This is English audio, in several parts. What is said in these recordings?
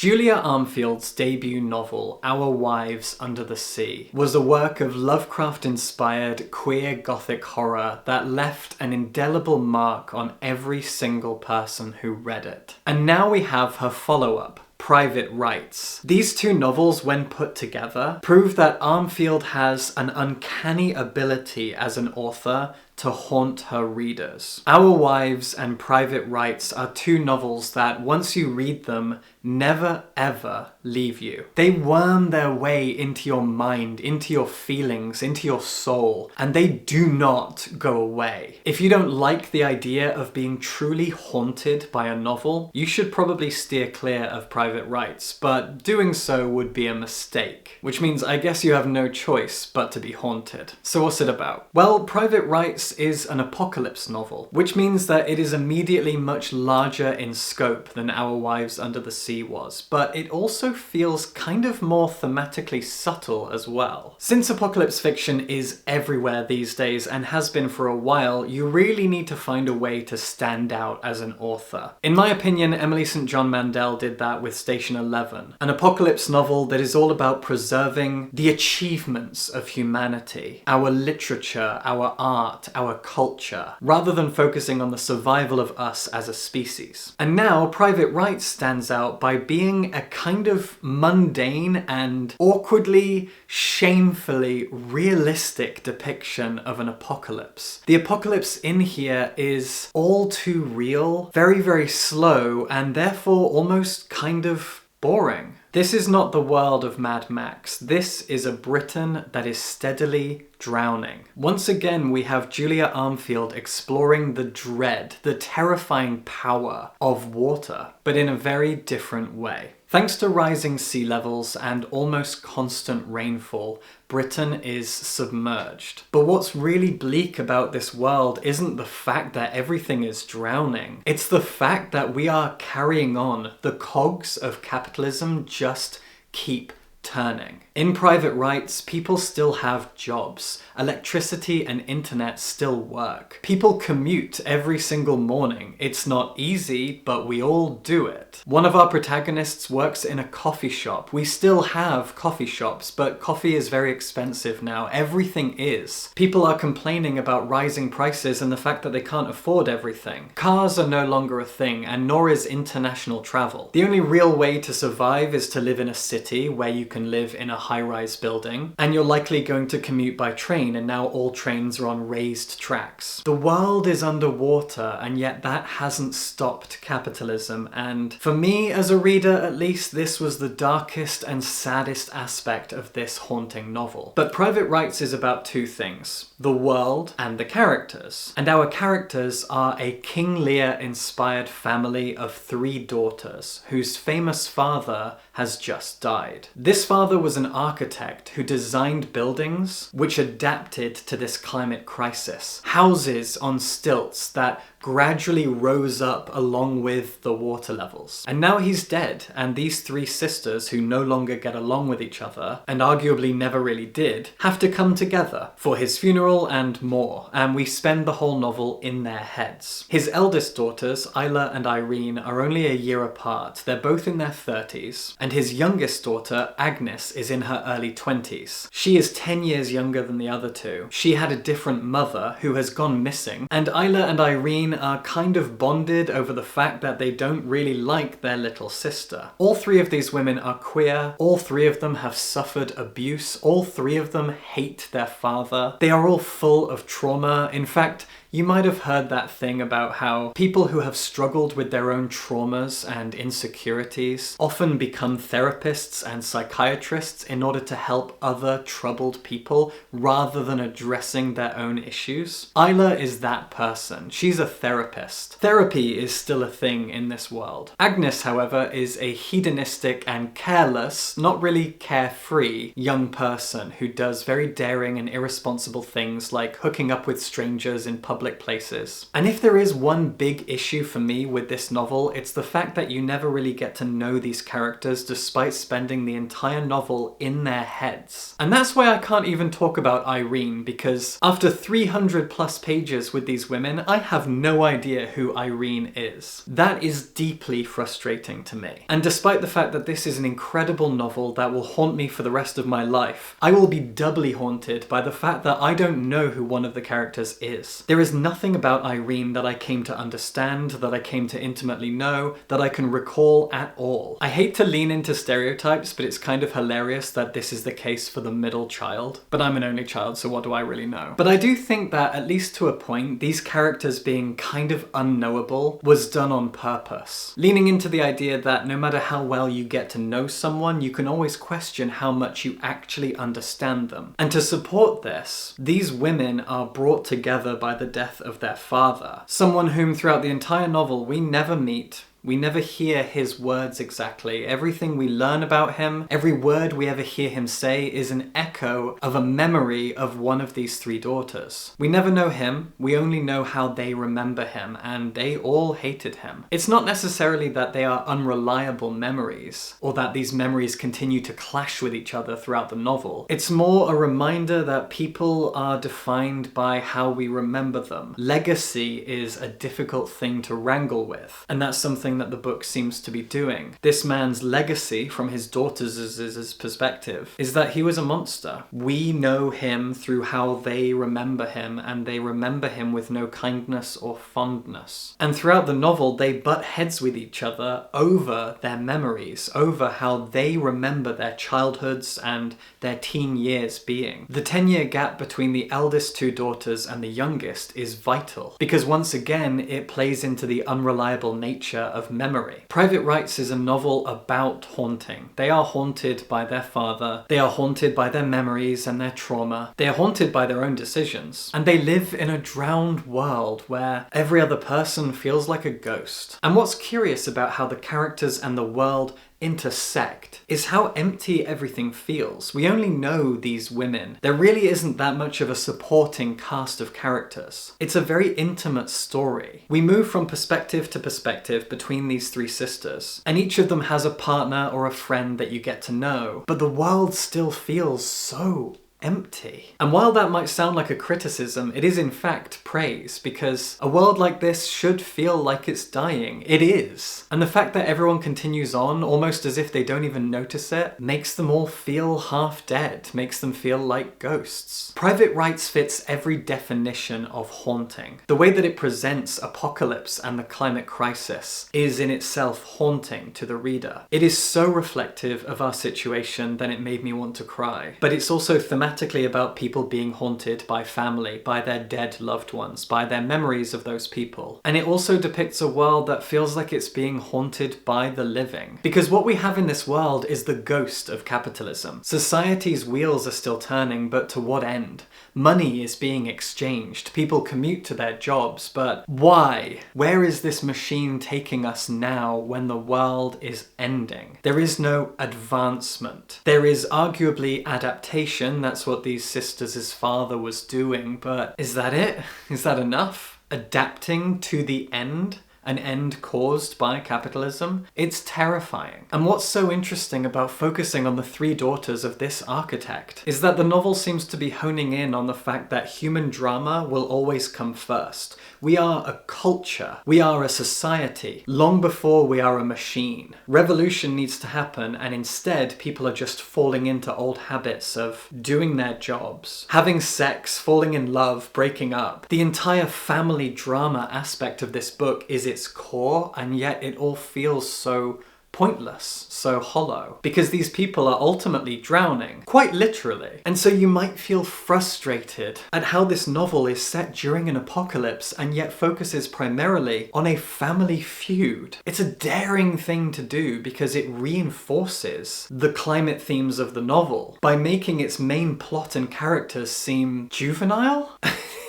Julia Armfield's debut novel, Our Wives Under the Sea, was a work of Lovecraft-inspired queer gothic horror that left an indelible mark on every single person who read it. And now we have her follow-up, Private Rites. These two novels, when put together, prove that Armfield has an uncanny ability as an author to haunt her readers. Our Wives and Private Rites are two novels that, once you read them, never ever leave you. They worm their way into your mind, into your feelings, into your soul, and they do not go away. If you don't like the idea of being truly haunted by a novel, you should probably steer clear of Private Rites, but doing so would be a mistake. Which means I guess you have no choice but to be haunted. So what's it about? Well, Private Rites is an apocalypse novel, which means that it is immediately much larger in scope than Our Wives Under the Sea was, but it also feels kind of more thematically subtle as well. Since apocalypse fiction is everywhere these days and has been for a while, you really need to find a way to stand out as an author. In my opinion, Emily St. John Mandel did that with Station 11, an apocalypse novel that is all about preserving the achievements of humanity, our literature, our art, our culture, rather than focusing on the survival of us as a species. And now Private Rites stands out by being a kind of mundane and awkwardly, shamefully realistic depiction of an apocalypse. The apocalypse in here is all too real, very, very slow, and therefore almost kind of boring. This is not the world of Mad Max. This is a Britain that is steadily drowning. Once again, we have Julia Armfield exploring the dread, the terrifying power of water, but in a very different way. Thanks to rising sea levels and almost constant rainfall, Britain is submerged. But what's really bleak about this world isn't the fact that everything is drowning. It's the fact that we are carrying on. The cogs of capitalism just keep turning. In Private Rites, people still have jobs. Electricity and internet still work. People commute every single morning. It's not easy, but we all do it. One of our protagonists works in a coffee shop. We still have coffee shops, but coffee is very expensive now. Everything is. People are complaining about rising prices and the fact that they can't afford everything. Cars are no longer a thing, and nor is international travel. The only real way to survive is to live in a city where you can live in a high-rise building, and you're likely going to commute by train, and now all trains are on raised tracks. The world is underwater, and yet that hasn't stopped capitalism, and for me as a reader at least, this was the darkest and saddest aspect of this haunting novel. But Private Rites is about two things: the world and the characters. And our characters are a King Lear-inspired family of 3 daughters, whose famous father has just died. This father was an architect who designed buildings which adapted to this climate crisis. Houses on stilts that gradually rose up along with the water levels. And now he's dead, and these 3 sisters who no longer get along with each other, and arguably never really did, have to come together for his funeral and more, and we spend the whole novel in their heads. His eldest daughters, Isla and Irene, are only a year apart. They're both in their 30s, and his youngest daughter, Agnes, is in her early 20s. She is 10 years younger than the other 2. She had a different mother who has gone missing, and Isla and Irene are kind of bonded over the fact that they don't really like their little sister. All 3 of these women are queer, all 3 of them have suffered abuse, all 3 of them hate their father. They are all full of trauma. In fact, you might have heard that thing about how people who have struggled with their own traumas and insecurities often become therapists and psychiatrists in order to help other troubled people rather than addressing their own issues. Isla is that person. She's a therapist. Therapy is still a thing in this world. Agnes, however, is a hedonistic and careless, not really carefree, young person who does very daring and irresponsible things like hooking up with strangers in public public places. And if there is one big issue for me with this novel, it's the fact that you never really get to know these characters despite spending the entire novel in their heads. And that's why I can't even talk about Irene, because after 300 plus pages with these women, I have no idea who Irene is. That is deeply frustrating to me. And despite the fact that this is an incredible novel that will haunt me for the rest of my life, I will be doubly haunted by the fact that I don't know who one of the characters is. There is nothing about Irene that I came to understand, that I came to intimately know, that I can recall at all. I hate to lean into stereotypes, but it's kind of hilarious that this is the case for the middle child. But I'm an only child, so what do I really know? But I do think that, at least to a point, these characters being kind of unknowable was done on purpose. Leaning into the idea that no matter how well you get to know someone, you can always question how much you actually understand them. And to support this, these women are brought together by the death of their father, someone whom throughout the entire novel we never meet. We never hear his words exactly. Everything we learn about him, every word we ever hear him say is an echo of a memory of one of these three daughters. We never know him, we only know how they remember him, and they all hated him. It's not necessarily that they are unreliable memories, or that these memories continue to clash with each other throughout the novel. It's more a reminder that people are defined by how we remember them. Legacy is a difficult thing to wrangle with, and that's something that the book seems to be doing. This man's legacy, from his daughter's perspective, is that he was a monster. We know him through how they remember him, and they remember him with no kindness or fondness. And throughout the novel, they butt heads with each other over their memories, over how they remember their childhoods and their teen years being. The 10-year gap between the eldest two daughters and the youngest is vital, because once again, it plays into the unreliable nature of memory. Private Rites is a novel about haunting. They are haunted by their father, they are haunted by their memories and their trauma, they are haunted by their own decisions, and they live in a drowned world where every other person feels like a ghost. And what's curious about how the characters and the world intersect is how empty everything feels. We only know these women. There really isn't that much of a supporting cast of characters. It's a very intimate story. We move from perspective to perspective between these three sisters, and each of them has a partner or a friend that you get to know, but the world still feels so empty. And while that might sound like a criticism, it is in fact praise, because a world like this should feel like it's dying. It is. And the fact that everyone continues on, almost as if they don't even notice it, makes them all feel half dead, makes them feel like ghosts. Private Rites fits every definition of haunting. The way that it presents apocalypse and the climate crisis is in itself haunting to the reader. It is so reflective of our situation that it made me want to cry. But it's also thematic about people being haunted by family, by their dead loved ones, by their memories of those people. And it also depicts a world that feels like it's being haunted by the living. Because what we have in this world is the ghost of capitalism. Society's wheels are still turning, but to what end? Money is being exchanged. People commute to their jobs, but why? Where is this machine taking us now when the world is ending? There is no advancement. There is arguably adaptation. That's what these sisters' father was doing, but is that it? Is that enough? Adapting to the end? An end caused by capitalism? It's terrifying. And what's so interesting about focusing on the three daughters of this architect is that the novel seems to be honing in on the fact that human drama will always come first. We are a culture. We are a society, long before we are a machine. Revolution needs to happen, and instead people are just falling into old habits of doing their jobs, having sex, falling in love, breaking up. The entire family drama aspect of this book is its core, and yet it all feels so pointless, so hollow, because these people are ultimately drowning, quite literally. And so you might feel frustrated at how this novel is set during an apocalypse and yet focuses primarily on a family feud. It's a daring thing to do because it reinforces the climate themes of the novel by making its main plot and characters seem juvenile.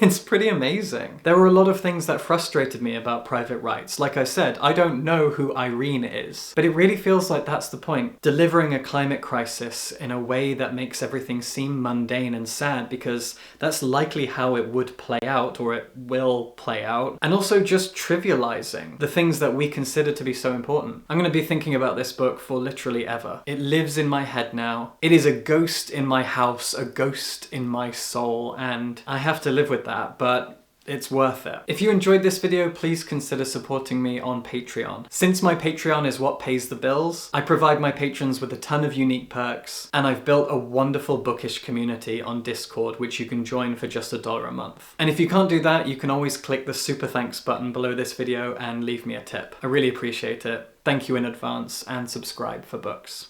It's pretty amazing. There were a lot of things that frustrated me about Private Rites. Like I said, I don't know who Irene is, but it really feels like that's the point. Delivering a climate crisis in a way that makes everything seem mundane and sad, because that's likely how it would play out, or it will play out. And also just trivializing the things that we consider to be so important. I'm going to be thinking about this book for literally ever. It lives in my head now. It is a ghost in my house, a ghost in my soul, and I have to live with that, but it's worth it. If you enjoyed this video, please consider supporting me on Patreon. Since my Patreon is what pays the bills, I provide my patrons with a ton of unique perks, and I've built a wonderful bookish community on Discord, which you can join for just $1 a month. And if you can't do that, you can always click the super thanks button below this video and leave me a tip. I really appreciate it. Thank you in advance, and subscribe for books.